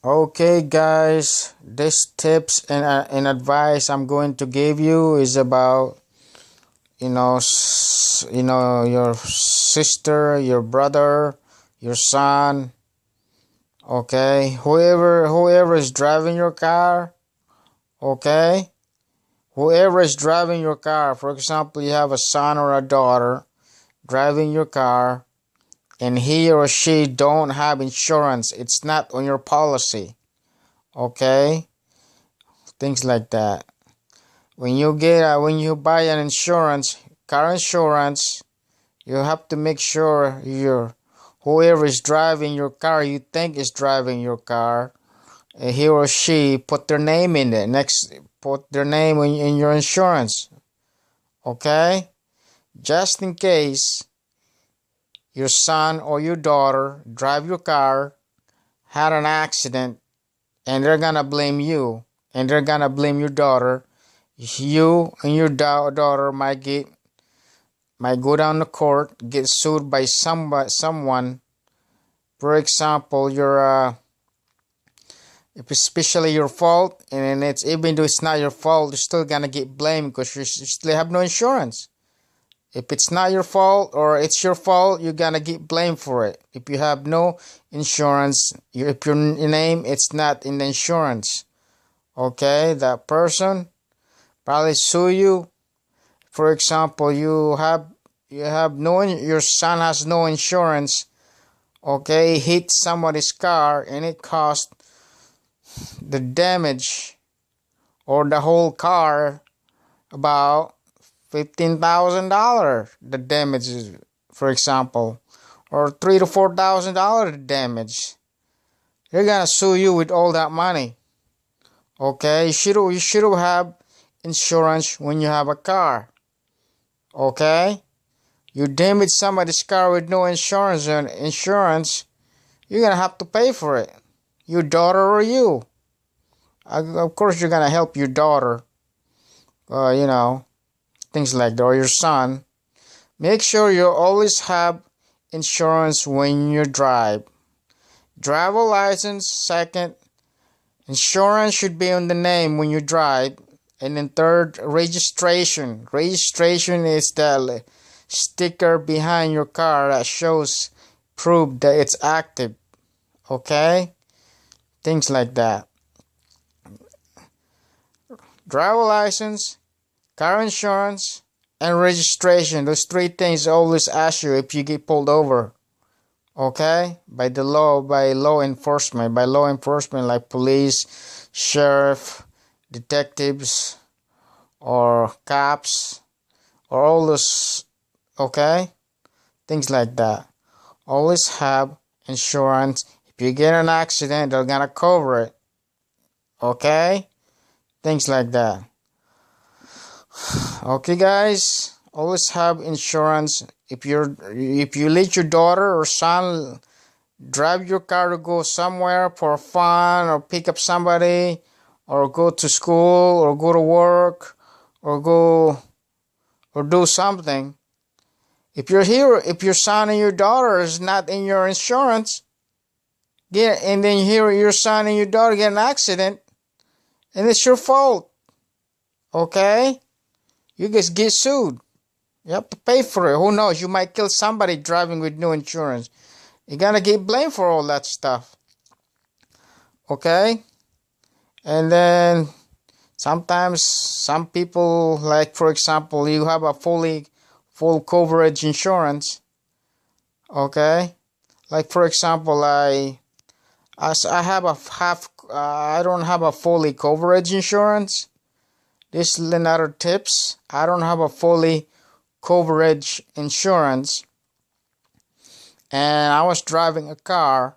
Okay, guys, this tips and advice I'm going to give you is about your sister, your brother, your son. Okay, whoever is driving your car. Okay, whoever is driving your car. For example, you have a son or a daughter driving your car, and he or she don't have insurance. It's not on your policy. Okay, things like that. When you buy an insurance, car insurance, you have to make sure whoever is driving your car, you think is driving your car, he or she put their name in it. Put their name in your insurance. Okay, just in case your son or your daughter drive your car, had an accident, and they're gonna blame you, and they're gonna blame your daughter. You and your daughter might go down to court, get sued by someone. For example, if especially your fault, and it's even though it's not your fault, you're still gonna get blamed because you still have no insurance. If it's not your fault or it's your fault, you're gonna get blamed for it. If you have no insurance, if your name it's not in the insurance, okay, that person probably sue you. For example, you have no your son has no insurance. Okay, hit somebody's car and it cost the damage or the whole car about $15,000. The damage is, for example, or $3,000 to $4,000 damage. They're gonna sue you with all that money. Okay, you should have insurance when you have a car. Okay, you damage somebody's car with no insurance, you're gonna have to pay for it. Your daughter or you. Of course, you're gonna help your daughter. You know, things like that, or your son. Make sure you always have insurance when you drive. Driver license, second. Insurance should be on the name when you drive. And then third, registration. Registration is the sticker behind your car that shows proof that it's active. Okay? Things like that. Driver license, car insurance, and registration. Those three things always ask you if you get pulled over. Okay? By law enforcement like police, sheriff, detectives, or cops, or all those, okay? Things like that. Always have insurance. If you get an accident, they're gonna cover it. Okay? Things like that. Okay, guys, always have insurance. If you let your daughter or son drive your car to go somewhere for fun or pick up somebody or go to school or go to work or go or do something, if your son and your daughter is not in your insurance, and then your son and your daughter get an accident, and it's your fault. Okay? You guys get sued. You have to pay for it. Who knows? You might kill somebody driving with no insurance. You're gonna get blamed for all that stuff. Okay? And then sometimes some people, like for example, you have a full coverage insurance. Okay? Like for example, I have a half. I don't have a fully coverage insurance. This is another tips. I don't have a fully coverage insurance, and I was driving a car.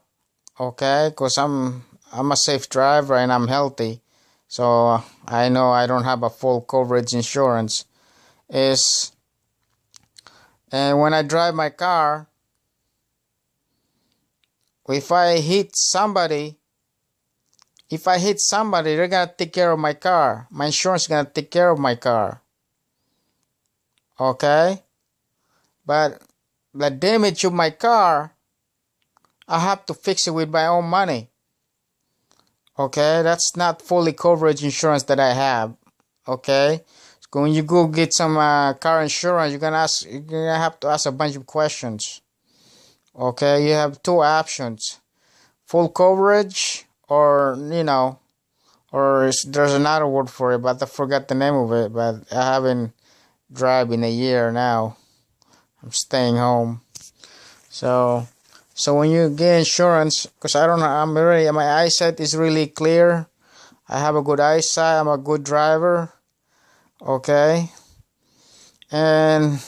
Okay, because I'm a safe driver and I'm healthy, so I know I don't have a full coverage insurance. Is and when I drive my car, if I hit somebody, they're gonna take care of my car. My insurance is gonna take care of my car. Okay? But the damage of my car, I have to fix it with my own money. Okay, that's not fully coverage insurance that I have. Okay, so when you go get some car insurance, you're gonna have to ask a bunch of questions. Okay, you have two options: full coverage, or there's another word for it, but I forgot the name of it. But I haven't drive in a year now. I'm staying home. So, so when you get insurance, because I don't know, my eyesight is really clear. I have a good eyesight. I'm a good driver. Okay, and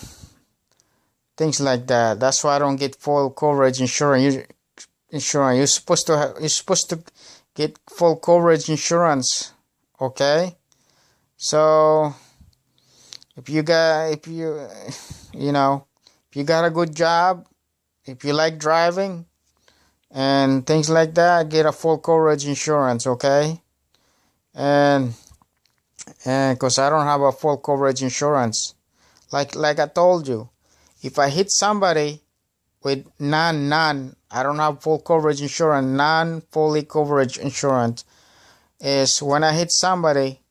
things like that. That's why I don't get full coverage insurance. You're supposed to get full coverage insurance. Okay, so if you you know if you got a good job, if you like driving and things like that, get a full coverage insurance. Okay, and because I don't have a full coverage insurance, like I told you, if I hit somebody with none, I don't have full coverage insurance. Non fully coverage insurance is when I hit somebody.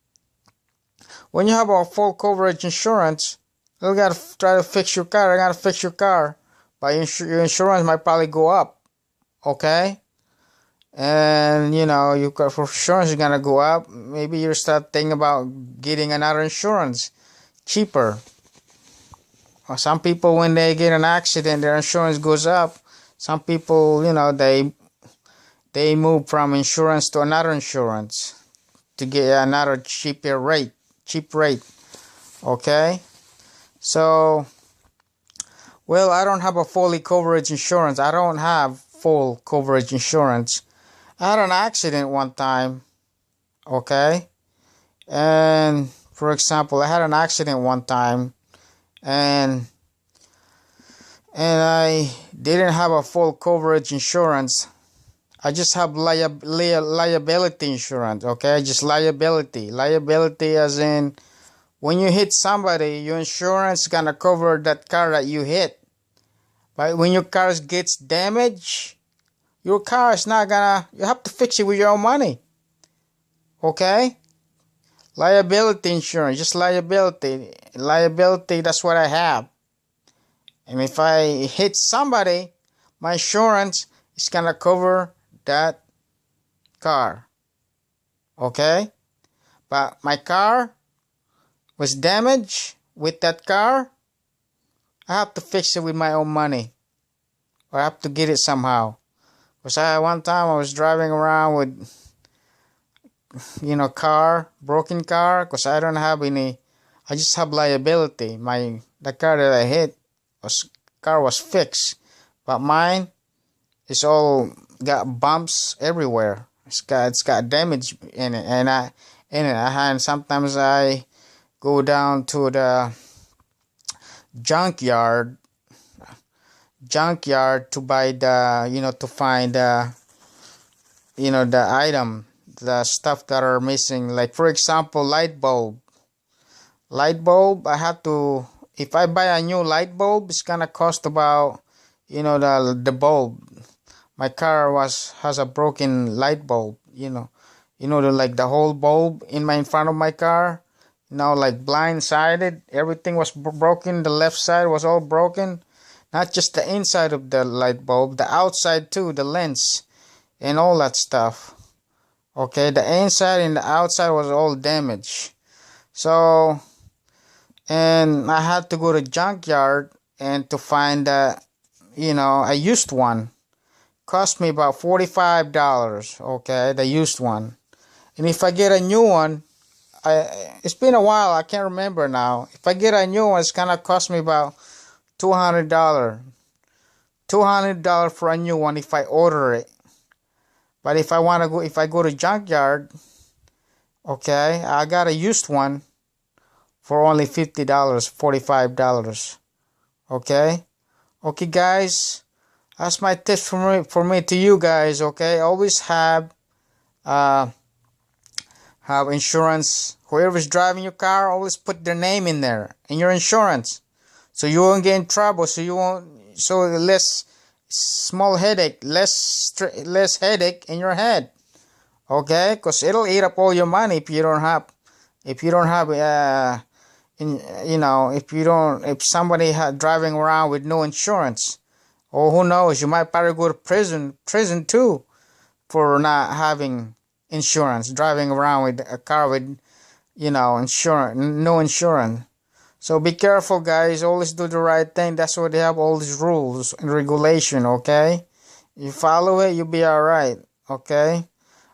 When you have a full coverage insurance, you gotta try to fix your car. I gotta fix your car, but your insurance might probably go up. Okay, and your car for insurance is gonna go up. Maybe you start thinking about getting another insurance cheaper. Or some people, when they get an accident, their insurance goes up. Some people, they move from insurance to another insurance to get another cheap rate. Okay, so well, I don't have a fully coverage insurance. I don't have full coverage insurance. I had an accident one time. Okay, and for example, I had an accident one time, and I didn't have a full coverage insurance. I just have liability insurance. Okay, just liability as in, when you hit somebody, your insurance is gonna cover that car that you hit. But when your car gets damaged, your car is not gonna. You have to fix it with your own money. Okay, liability insurance, just liability. Liability. That's what I have. And if I hit somebody, my insurance is gonna cover that car. Okay, but my car was damaged with that car. I have to fix it with my own money, or I have to get it somehow. Because one time I was driving around with, broken car. Because I don't have any, I just have liability. The car that I hit was fixed, but mine is all got bumps everywhere. It's got damage in it, and sometimes I go down to the junkyard to buy to find the item, the stuff that are missing. Like, for example, light bulb. I have to, if I buy a new light bulb, it's gonna cost about, the bulb. My car has a broken light bulb. The whole bulb in front of my car. Like blindsided. Everything was broken. The left side was all broken. Not just the inside of the light bulb, the outside too, the lens and all that stuff. Okay, the inside and the outside was all damaged. So, and I had to go to junkyard and to find a used one. Cost me about $45. Okay, the used one. And if I get a new one, it's been a while, I can't remember now. If I get a new one, it's gonna cost me about $200. $200 for a new one if I order it. But if I go to junkyard, okay, I got a used one for only $50, $45. Okay? Okay, guys. That's my tips for me to you guys, okay? Always have insurance. Whoever's driving your car, always put their name in there in your insurance, so you won't get in trouble. So less headache in your head. okay? Because it'll eat up all your money if you don't have, if somebody driving around with no insurance, or who knows, you might probably go to prison too, for not having insurance, driving around with a car with, insurance, no insurance. So be careful, guys. Always do the right thing. That's why they have all these rules and regulation, okay? You follow it, you'll be alright, okay?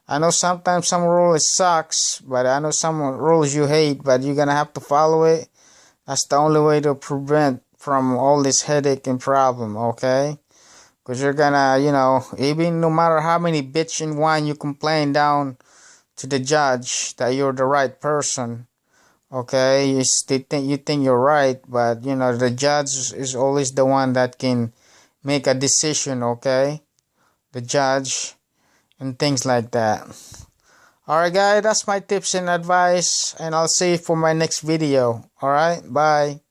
I know sometimes some rules sucks, but I know some rules you hate, but you're gonna have to follow it. That's the only way to prevent from all this headache and problem, okay? Because you're gonna, even no matter how many bitch and whine you complain down to the judge that you're the right person, okay? You think you're right, but the judge is always the one that can make a decision, okay? The judge and things like that. Alright guys, that's my tips and advice, and I'll see you for my next video. Alright, bye.